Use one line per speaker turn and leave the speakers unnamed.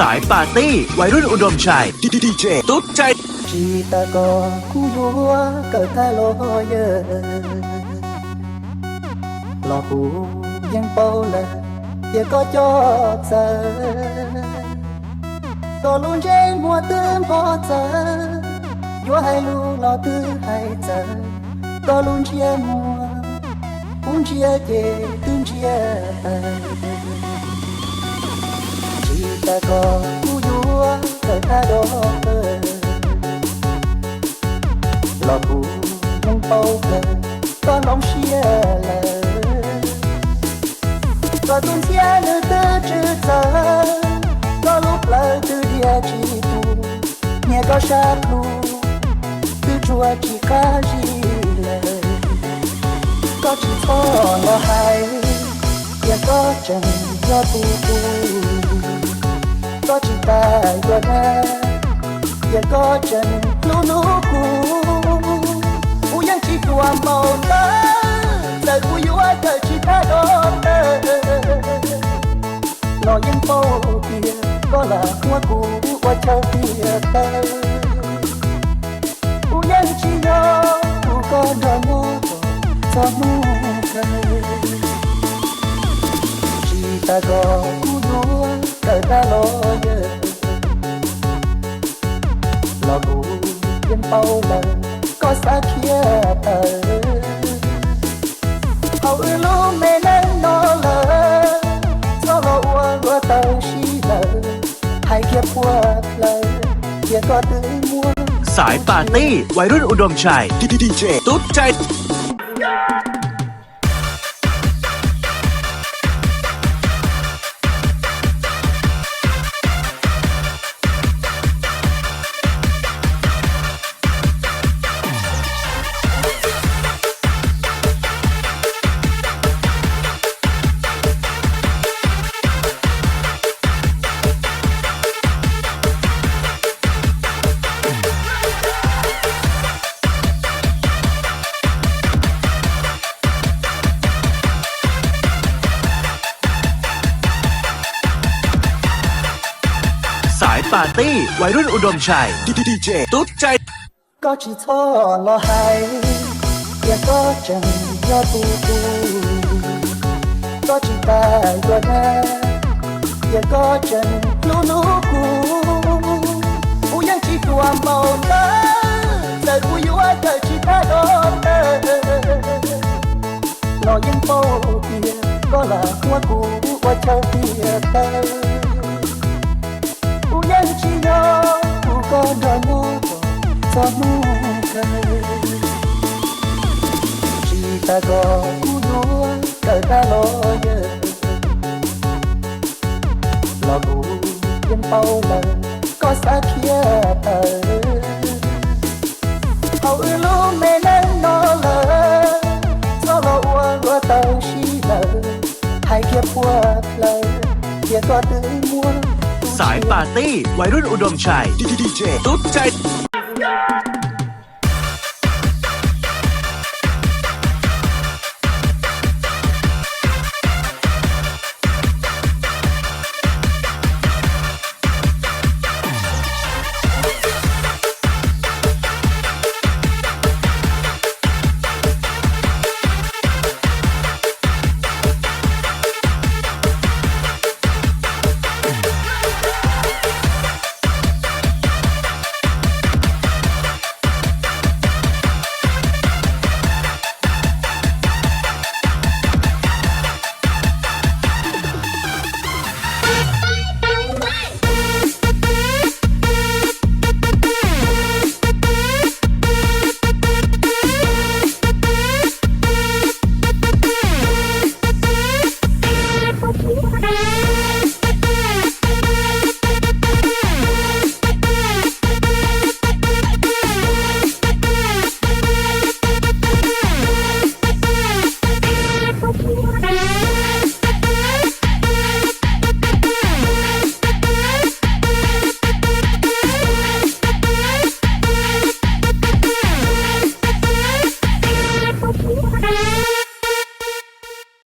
สายปาร์ตี้วัยรุ่นอุดมชัยดีเจตุ๊ดใจ
จีตะกอคู่ยัวเกิดท่าลอยเยอะหลอกหูยังเป่าเลยเดี๋ยวก็จอกเสืตัวลุนเจนมัวตื่นพอเจอยัวให้ลูกเราตื่นให้เจอตัวลุนเชียมัวอุ้นเชียเจตื่นเชียจีตะกอคู่ยัวเกิดท่าดอกหลอกหูยังเป่าเลยก็น้องเชียเลยก็ตุ้นเชียเนื้อเต้จืดเจอก็ลุกเลยตื้อเดียจีตูเนี่ยก็ชาลูตื้อจัวจีกาจีเลยก็จีทอละหายอย่าก็จังยอดปูปูก็จีตายก็แน่อย่าก็จังลูนูกูยังคิดว่าเมาเต้แต่กูอยู่ว่าเธอคิดแค่โดนเธอรอยังโป้เพียก็ละหัวกูว่าเธอเพียเธอกูยังคิดว่ากูก็โดนโง่สอบมือเธอจีตาก็กูรู้เกิดตาลอยเยอะรอกูยังเป้าเลยก็สักเขียเตอเอาลูไม่นั่งนอนเลยสโลว่าเตอชีเลยให้เก็บหัวเลยเกี่ยก็ตื่นมัว
สายปาร์ตี้วัยรุ่นอุดมชัยดีเจตุ๊ดใจสายปาร์ตี้วัยรุ่นอุดมชัยดีเจตุ๊ดใจ
ก็chỉทอละหายอย่าก็จังยอดปูปูก็chỉตายก็แน่อย่าก็จังลูนูกูยังคิดว่าเมาเต้แต่กูอยู่ว่าเธอคิดแค่โดนเธอรอยังโป้เพียก็ละหัวกูว่าเธอเพียเธอกูยังคิดว่ากูก็โดนโง่สอบมือเธอจีตาก็กูรู้เกิดตาลอยเยอะหลอกกูยังเป่าเลยก็สักเขียเตอเอาลูไม่นั่งนอนเลยสโลว่าเตอชีเลยให้เก็บหัวเลยเกี่ยก็ตื่นมัว
สายปาร์ตี้วัยรุ่นอุดมชัยดีเจตุ๊ดใจ